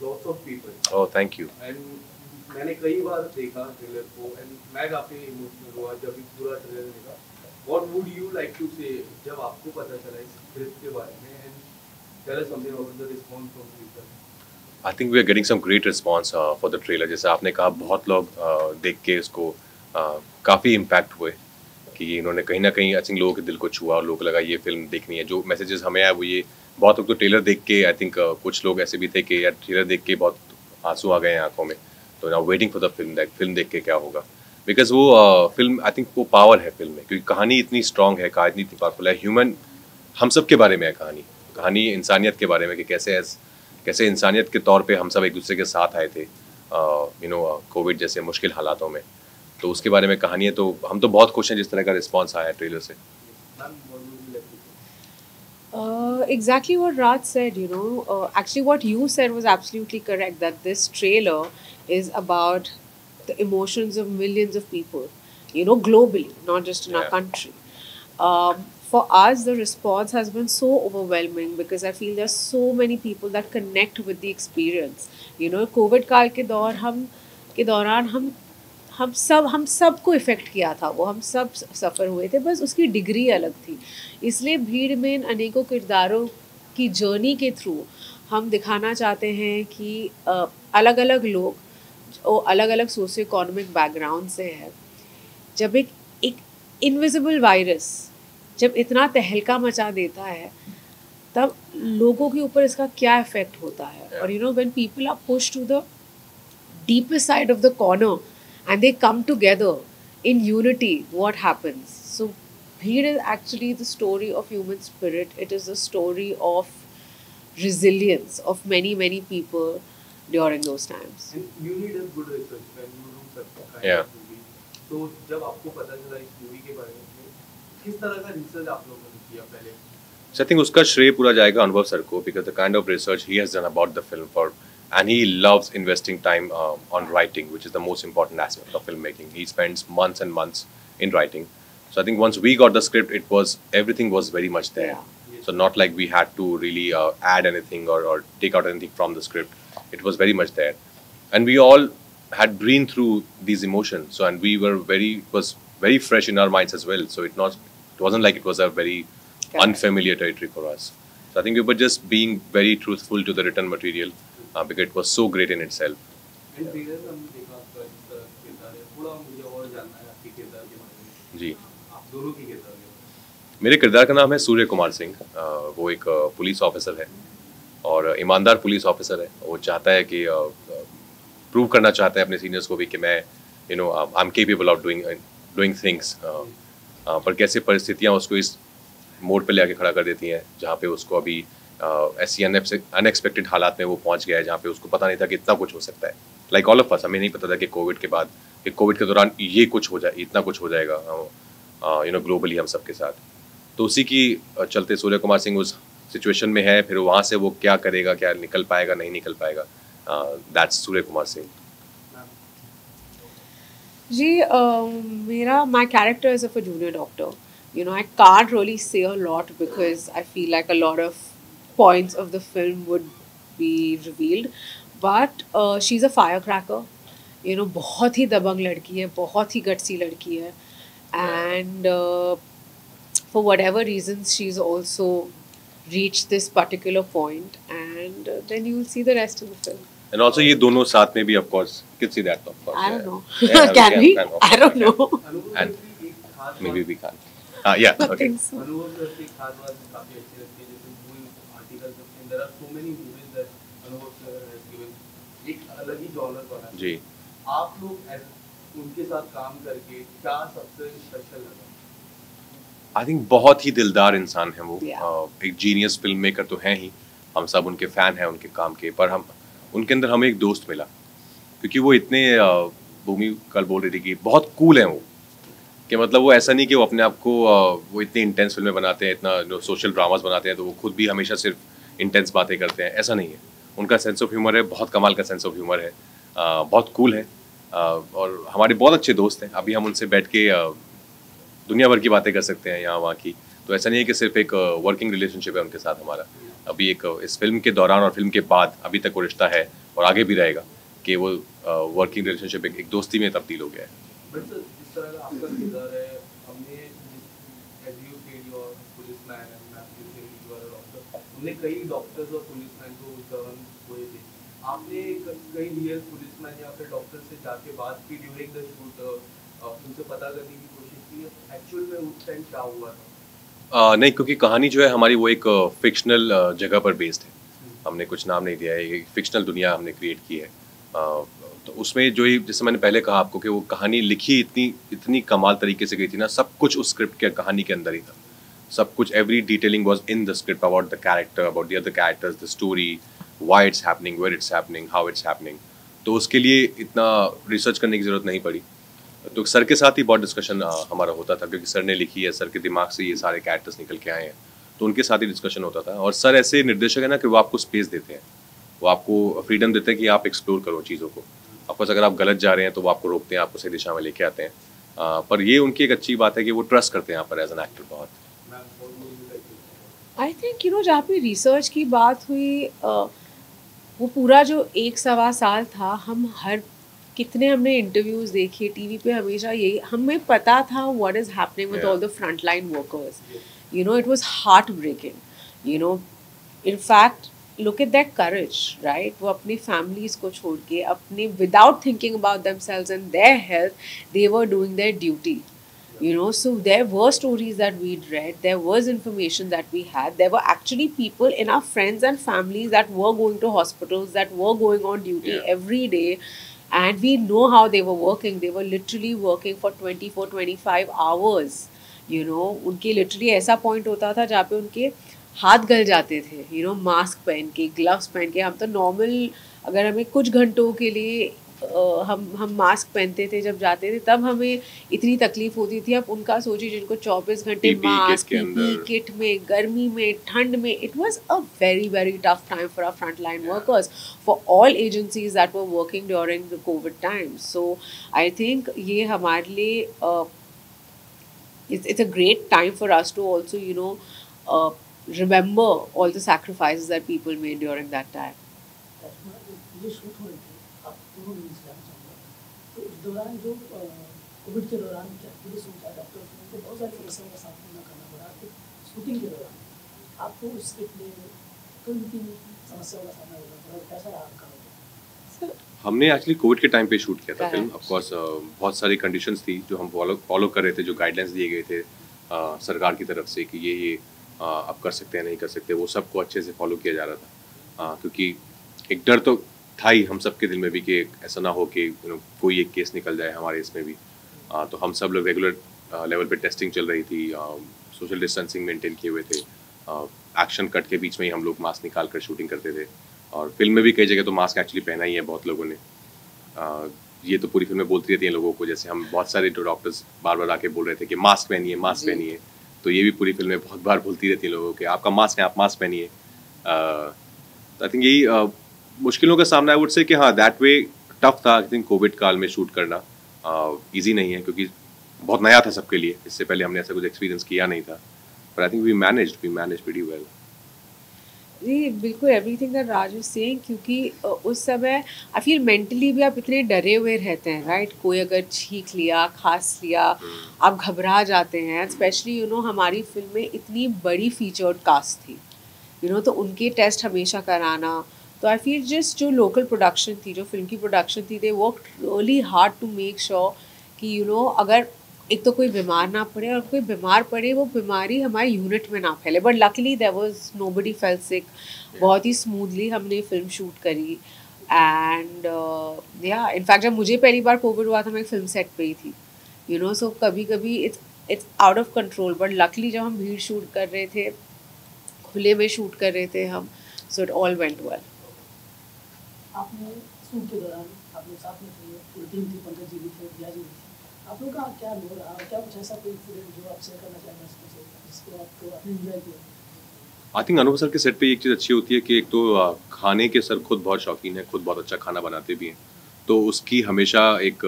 lots of people. Oh, thank you. And मैंने कई बार देखा ट्रेलर को एंड मैं काफी इमोशनल हुआ जब भी पूरा ट्रेलर देखा. What would you like to say जब आपको पता चला इस स्क्रिप्ट के बारे में and tell us something about the response from people. I think we are getting some great response for the trailer. जैसे आपने कहा बहुत लोग देख के इसको काफ़ी इम्पैक्ट हुए कि इन्होंने कहीं ना कहीं आई थिंक लोगों के दिल को छुआ और लोगों को लगा ये फिल्म देखनी है. जो मैसेजेस हमें आए वो ये बहुत लोग तो ट्रेलर देख के आई थिंक कुछ लोग ऐसे भी थे कि यार ट्रेलर देख के बहुत आंसू आ गए हैं आंखों में. तो now waiting for the film film देख के क्या होगा बिकॉज वो फिल्म आई थिंक वो पावर है फिल्म में क्योंकि कहानी इतनी स्ट्रांग है कहानी इतनी पावरफुल है. ह्यूमन हम सब के बारे में है कहानी इंसानियत के बारे में कि कैसे इंसानियत के तौर पे हम सब एक दूसरे के साथ आए थे कोविड जैसे मुश्किल हालातों में. तो उसके बारे में कहानी है. तो हम तो बहुत खुश हैं जिस तरह का रिस्पांस आया है ट्रेलर से. Exactly what Raj said, you know. Actually, what you said was absolutely correct that this trailer is about the emotions of millions of people, you know, globally, not just in our country. For us, the response has been so overwhelming because I feel there's so many people that connect with the experience. You know, COVID काल के दौरान हम सबको effect किया था वो. हम सब सफ़र हुए थे, बस उसकी डिग्री अलग थी. इसलिए भीड़ में इन अनेकों किरदारों की जर्नी के थ्रू हम दिखाना चाहते हैं कि अलग अलग लोग और अलग अलग सोशियो इकोनॉमिक बैकग्राउंड से है. जब एक इनविजिबल वायरस जब इतना तहलका मचा देता है तब लोगों के ऊपर इसका क्या इफ़ेक्ट होता है. और you know when people are push to the deepest side of the corner and they come together in unity, what happens? So Bheed is actually the story of human spirit. It is the story of resilience of many people during those times. And you need a good research when you do such kind Yeah. of movie. तो जब आपको पता चला इस movie के बारे में किस तरह का रिसर्च आप लोगों ने किया पहले? So I think उसका श्रेय पूरा जाएगा अनुभव सर को because the kind of research he has done about the film and he loves investing time on writing, which is the most important aspect of filmmaking. He spends months and months in writing. So I think once we got the script, everything was very much there. Yeah. So not like we had to really add anything or take out anything from the script. It was very much there, and we all had been through these emotions. So and it was very fresh in our minds as well. So it wasn't like it was a very unfamiliar territory for us. So I think we were just being very truthful to the written material. Because it was so great in itself. And trailer में हमने देखा आपका जिस किरदार है थोड़ा मुझे और जानना है आपके किरदार के बारे में. जी. आप दोनों के किरदार के बारे में. मेरे किरदार का नाम है सूर्य कुमार सिंह. वो एक पुलिस ऑफिसर है और ईमानदार पुलिस ऑफिसर है. वो चाहता है कि प्रूव करना चाहता है अपने सीनियर्स को भी कि मैं I am capable of doing things. पर कैसे परिस्थितियाँ उसको इस मोड़ पे ले आके खड़ा कर देती हैं जहाँ पे उसको अभी ऐसी अनएक्सपेक्टेड हालात में वो पहुंच गया है जहाँ पे उसको पता नहीं था कि इतना कुछ हो सकता है. लाइक ऑल ऑफ अस, हमें नहीं पता था कि कोविड के दौरान ये कुछ हो जाए, इतना कुछ हो जाएगा ग्लोबली हम सबके साथ. तो उसी की चलते सूर्य कुमार सिंह उस सिचुएशन में है. फिर वहाँ से वो क्या करेगा, क्या निकल पाएगा नहीं निकल पाएगा. दैट्स सूर्य कुमार सिंह. जी, my character is of a junior doctor. You know, I can't really say a lot because I feel like a lot of points of the film would be revealed. But she's a firecracker. You know, बहुत ही दबंग लड़की है, बहुत ही gutsy लड़की है. And for whatever reasons, she's also reached this particular point. And then you will see the rest of the film. And also ये दोनों साथ में भी of course, you can see that of course. I don't know. Yeah, Can we? I don't know. And maybe we can't. Yeah, I okay. think so. Anubhav sir की खास बात काफी अच्छी लगती है जैसे मूवी आर्टिकल्स में there are so many movies that Anubhav sir has given एक अलग ही जॉनर बना है. जी. आप लोग उनके साथ काम करके क्या सबसे स्पेशल लगा? आई थिंक बहुत ही दिलदार इंसान है वो. Yeah. एक जीनियस फिल्म मेकर तो हैं ही. हम सब उनके फ़ैन हैं उनके काम के. पर उनके अंदर हमें एक दोस्त मिला क्योंकि वो इतने भूमि कल बोल रही थी कि बहुत कूल हैं वो. कि मतलब वो ऐसा नहीं कि वो अपने आप को वो इतनी इंटेंस फिल्में बनाते हैं, इतना सोशल ड्रामास बनाते हैं तो वो खुद भी हमेशा सिर्फ इंटेंस बातें करते हैं. ऐसा नहीं है. उनका सेंस ऑफ ह्यूमर है, बहुत कमाल का सेंस ऑफ ह्यूमर है. बहुत कूल है और हमारे बहुत अच्छे दोस्त हैं. अभी हम उनसे बैठ के दुनिया भर की बातें कर सकते हैं यहाँ वहाँ की. तो ऐसा नहीं है कि सिर्फ एक वर्किंग रिलेशनशिप है उनके साथ हमारा. अभी एक इस फिल्म के दौरान और फिल्म के बाद अभी तक वो रिश्ता है और आगे भी रहेगा कि वो वर्किंग रिलेशनशिप एक दोस्ती में तब्दील हो गया है। बट सर जिस तरह का आपका किरदार है, हमने as you said you are policeman and ma'am you said you are doctor, हमने कई डॉक्टर्स और पुलिसमैन को उस दौरान हुए थे। आपने कई रियल पुलिसमैन या फिर डॉक्टर से जाके बात की ड्यूरिंग द शूट, उनसे पता करने की कोशिश की एक्चुअल में उस टाइम क्या हुआ था? नहीं, क्योंकि कहानी जो है हमारी वो एक फिक्शनल जगह पर बेस्ड है। हमने कुछ नाम नहीं दिया है, एक फिक्शनल दुनिया हमने क्रिएट की है। तो उसमें जो ही जैसे मैंने पहले कहा आपको कि वो कहानी लिखी इतनी कमाल तरीके से गई थी ना, सब कुछ उस स्क्रिप्ट के कहानी के अंदर ही था। सब कुछ, every detailing was in the script about the character, about the other characters, the story, why it's happening, where it's happening, how it's happening. तो उसके लिए इतना रिसर्च करने की ज़रूरत नहीं पड़ी। तो सर के साथ ही बहुत डिस्कशन हमारा होता था, क्योंकि सर ने लिखी है, सर के दिमाग से ये सारे कैरेक्टर्स निकल के आए हैं, तो उनके साथ ही डिस्कशन होता था। और सर ऐसे निर्देशक है ना कि वो आपको स्पेस देते हैं, वो आपको फ्रीडम देते हैं कि आप एक्सप्लोर करो चीज़ों को। ऑफकोर्स अगर आप गलत जा रहे हैं तो वो आपको रोकते हैं, आपको सही दिशा में लेके आते हैं। पर ये उनकी एक अच्छी बात है कि वो ट्रस्ट करते हैं यहाँ पर एज एन एक्टर बहुत। आई थिंक जहाँ पे रिसर्च की बात हुई, वो पूरा जो 1-1.25 साल था, कितने हमने इंटरव्यूज देखे टीवी पे, हमेशा यही हमें पता था what is happening with all the front line workers. It was heartbreaking. In fact look at their courage, right? वो अपनी families को छोड़ के, अपने without thinking about themselves and their health, they were doing their duty. So there were stories that we'd read, there was information that we had, there were actually people in our friends and families that were going to hospitals, that were going on duty every day, and we know how they were working. They were literally working for 24-25 hours. उनके literally ऐसा point होता था जहाँ पे उनके हाथ गल जाते थे, मास्क पहन के, ग्लव्स पहन के। हम तो नॉर्मल, अगर हमें कुछ घंटों के लिए हम मास्क पहनते थे जब जाते थे, तब हमें इतनी तकलीफ होती थी। अब उनका सोचिए जिनको 24 घंटे मास्क, पीपीई किट में, गर्मी में, ठंड में, it was a very very tough time for our front line workers, for all agencies that were working during the covid time. So I think ये हमारे लिए it's a great time for us to also remember all the sacrifices that people made during that time. ये shoot हो रही थी, आप दोनों मिल जाना चाहूँगा, तो उस दौरान जो कोविड के दौरान क्या पुलिस हो चाहे डॉक्टर को बहुत सारी समस्याओं का सामना करना पड़ा। तो शूटिंग के दौरान आपको उसके लिए किन समस्याओं का सामना करना पड़ा, कैसा रहा आपका? हमने एक्चुअली कोविड के टाइम पे शूट किया था फिल्म। ऑफ कोर्स बहुत सारी कंडीशंस थी जो हम फॉलो कर रहे थे, जो गाइडलाइंस दिए गए थे सरकार की तरफ से कि ये आप कर सकते हैं, नहीं कर सकते, वो सबको अच्छे से फॉलो किया जा रहा था। क्योंकि एक डर तो था ही हम सब के दिल में भी कि ऐसा ना हो कि कोई एक केस निकल जाए हमारे इसमें भी। तो हम सब लोग रेगुलर लेवल पे टेस्टिंग चल रही थी, सोशल डिस्टेंसिंग मेंटेन किए हुए थे, एक्शन कट के बीच में ही हम लोग मास्क निकाल कर शूटिंग करते थे। और फिल्म में भी कई जगह तो मास्क एक्चुअली पहना ही है बहुत लोगों ने। ये तो पूरी फिल्म में बोलती रहती हैं लोगों को, जैसे हम बहुत सारे डॉक्टर्स बार बार आके बोल रहे थे कि मास्क पहनिए, मास्क पहनिए। तो ये भी पूरी फिल्म में बहुत बार बोलती रहती है लोगों को कि आपका मास्क है, आप मास्क पहनिए। तो आई थिंक यही मुश्किलों का सामना, आई वुड से कि हाँ दैट वे टफ था। आई थिंक कोविड काल में शूट करना ईजी नहीं है, क्योंकि बहुत नया था सबके लिए। इससे पहले हमने ऐसा कुछ एक्सपीरियंस किया नहीं था। But I think we managed pretty well. जी बिल्कुल, everything that Raj is saying, क्योंकि उस समय आई फील मेंटली भी आप इतने डरे हुए रहते हैं, राइट? कोई अगर छींक लिया, खांस लिया, आप घबरा जाते हैं। स्पेशली हमारी फिल्म में इतनी बड़ी फीचर्ड कास्ट थी, तो उनके टेस्ट हमेशा कराना। तो आई फील जस्ट जो लोकल प्रोडक्शन थी, जो फिल्म की प्रोडक्शन थी, they work really hard to make sure कि अगर एक तो कोई बीमार ना पड़े, और कोई बीमार पड़े वो बीमारी हमारे यूनिट में ना फैले। But luckily there was nobody fell sick. बहुत ही स्मूथली हमने फिल्म शूट करी। एंड या इनफैक्ट जब मुझे पहली बार कोविड हुआ था, मैं फिल्म सेट पे ही थी। सो कभी कभी it's out of control. But luckily जब हम भीड़ शूट कर रहे थे, खुले में शूट कर रहे थे हम, so it all went well. आपने शूट के दौरान आप लोग साथ में थे, पूरी टीम थी, पंकज जी भी थे, दिया जी भी थे, आप लोग का क्या रोल रहा, क्या कुछ ऐसा कोई इंसिडेंट जो आप शेयर करना चाहेंगे जिसको आपको आपने एंजॉय किया? आई थिंक अनुभव सर के सेट पे एक चीज़ अच्छी होती है कि एक तो खाने के सर खुद बहुत शौकीन है, खुद बहुत अच्छा खाना बनाते भी हैं, तो उसकी हमेशा एक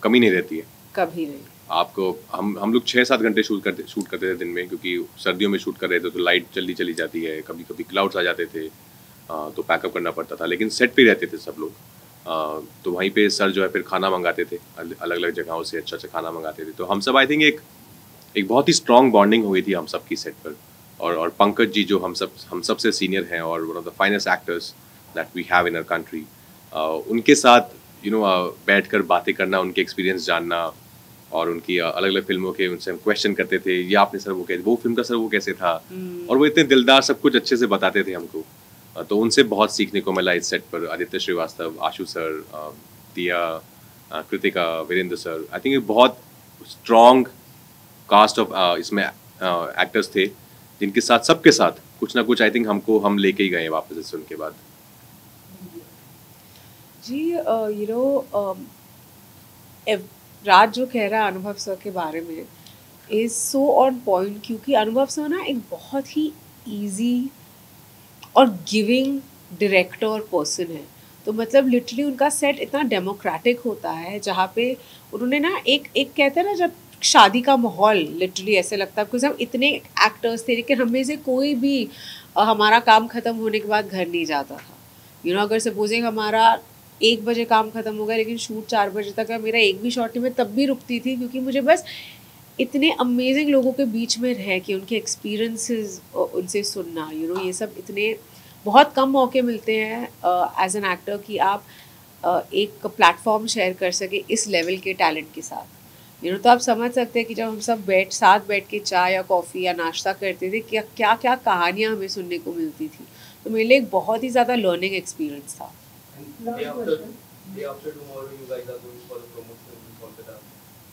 कमी नहीं रहती है। कभी नहीं। आपको हम लोग 6-7 घंटे शूट करते थे दिन में, क्योंकि सर्दियों में शूट कर रहे थे तो लाइट जल्दी चली जाती है, कभी कभी क्लाउड्स आ जाते थे, तो पैकअप करना पड़ता था। लेकिन सेट पे रहते थे सब लोग, तो वहीं पे सर जो है फिर खाना मंगाते थे, अलग अलग जगहों से अच्छा खाना मंगाते थे। तो हम सब आई थिंक एक बहुत ही स्ट्रॉन्ग बॉन्डिंग हुई थी हम सब की सेट पर। और पंकज जी जो हम सब से सीनियर हैं और one of the finest actors that we have in our country, उनके साथ बैठकर बातें करना, उनके एक्सपीरियंस जानना, और उनकी अलग अलग फिल्मों के उनसे हम क्वेश्चन करते थे, ये आपने सर वो फिल्म का सर वो कैसे था, और वो इतने दिलदार सब कुछ अच्छे से बताते थे हमको। तो उनसे बहुत सीखने को मिला इस सेट पर। Aditya Srivastava, Ashu sir, Diya, Kritika, Virendra sir, I think बहुत स्ट्रॉन्ग कास्ट ऑफ इसमें एक्टर्स थे, जिनके साथ सबके साथ कुछ ना कुछ आई थिंक हम लेके ही गए वापस इससे उनके बाद। जी राज जो कह रहा है अनुभव सर के बारे में इज सो ऑन पॉइंट, क्योंकि अनुभव सर ना एक बहुत ही इजी और गिविंग डायरेक्टर और पर्सन है। तो मतलब लिटरली उनका सेट इतना डेमोक्रेटिक होता है, जहाँ पे उन्होंने ना एक कहते हैं ना, जब शादी का माहौल लिटरली ऐसे लगता है, बिकॉज हम इतने एक्टर्स थे लेकिन हमें से कोई भी हमारा काम ख़त्म होने के बाद घर नहीं जाता था। अगर सपोजिंग हमारा 1 बजे काम ख़त्म हो गया लेकिन शूट 4 बजे तक है, मेरा एक भी शॉट नहीं, मैं तब भी रुकती थी, क्योंकि मुझे बस इतने अमेजिंग लोगों के बीच में रह के उनके एक्सपीरियंसेस उनसे सुनना, ये सब इतने बहुत कम मौके मिलते हैं एज एन एक्टर कि आप एक प्लेटफॉर्म शेयर कर सके इस लेवल के टैलेंट के साथ। तो आप समझ सकते हैं कि जब हम सब साथ बैठ के चाय या कॉफ़ी या नाश्ता करते थे, क्या क्या कहानियाँ हमें सुनने को मिलती थी। तो मेरे लिए एक बहुत ही ज़्यादा लर्निंग एक्सपीरियंस था।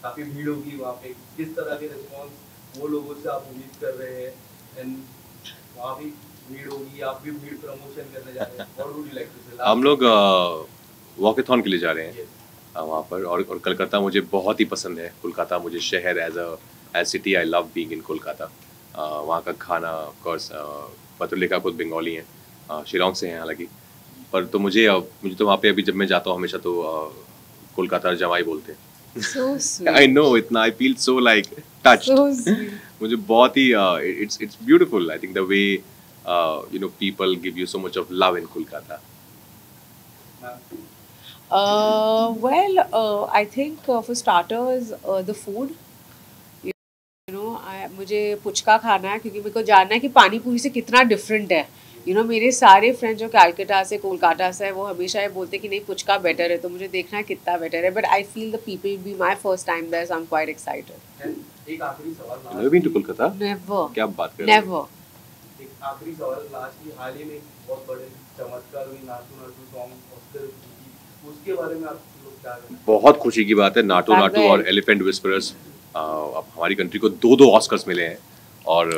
काफी भीड़ होगी वहाँ पे, किस तरह के रिस्पॉन्स वो लोगों से आप उम्मीद कर रहे हैं, एंड वहाँ भी भीड़ होगी, आप भी भीड़ प्रमोशन करने जा रहे हैं, what would you like to say? हम लोग वॉकेथॉन के लिए जा रहे हैं वहाँ पर, और कोलकाता मुझे बहुत ही पसंद है। कोलकाता मुझे शहर as city, I love being in Kolkata. वहाँ का खाना, ऑफ कोर्स पत्रलेखा खुद बंगाली हैं, शिलांग से हैं हालांकि, पर तो मुझे तो वहाँ पे अभी जब मैं जाता हूँ हमेशा तो कोलकाता जमाई बोलते हैं। So sweet. I know, इतना I feel so like touched. So sweet. मुझे बहुत ही it's beautiful. I think the way people give you so much of love in Kolkata. I think for starters the food. मुझे पुचका खाना है, क्योंकि मेरे को जानना है कि पानी पूरी से कितना डिफरेंट है। मेरे सारे फ्रेंड जो कलकत्ता से, कोलकाता से है, वो हमेशा ये बोलते कि नहीं पुचका बेटर है, तो मुझे देखना है कितना बेटर है। But I feel the people be my first time there, so I am quite excited. एक आखिरी सवाल, Never been to Kolkata? Never. क्या बात कर रहे हैं? Never. एक आखिरी सवाल, लास्टली हाल ही में बहुत बड़े चमत्कार हुई, नाटू सॉन्ग ऑस्कर जीती, उसके बारे में आप लोग क्या कहेंगे? बहुत खुशी की बात है। नाटू और एलिफेंट विस्परर्स, अब हमारी कंट्री को 2 ऑस्कर्स मिले हैं, और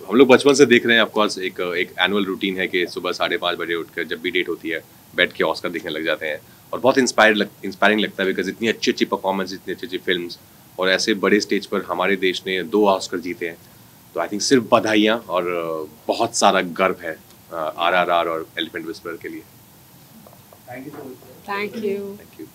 हम लोग बचपन से देख रहे हैं। ऑफकोर्स एक एनुअल रूटीन है कि सुबह 5:30 बजे उठकर जब भी डेट होती है बैठ के ऑस्कर देखने लग जाते हैं, और बहुत इंस्पायरिंग लगता है, बिकॉज इतनी अच्छी परफॉर्मेंस, इतनी अच्छी फिल्म्स, और ऐसे बड़े स्टेज पर हमारे देश ने 2 ऑस्कर जीते हैं। तो आई थिंक सिर्फ बधाइयाँ और बहुत सारा गर्व है RRR और एलिफेंट विस्परर के लिए। Thank you so much. Thank you. Thank you.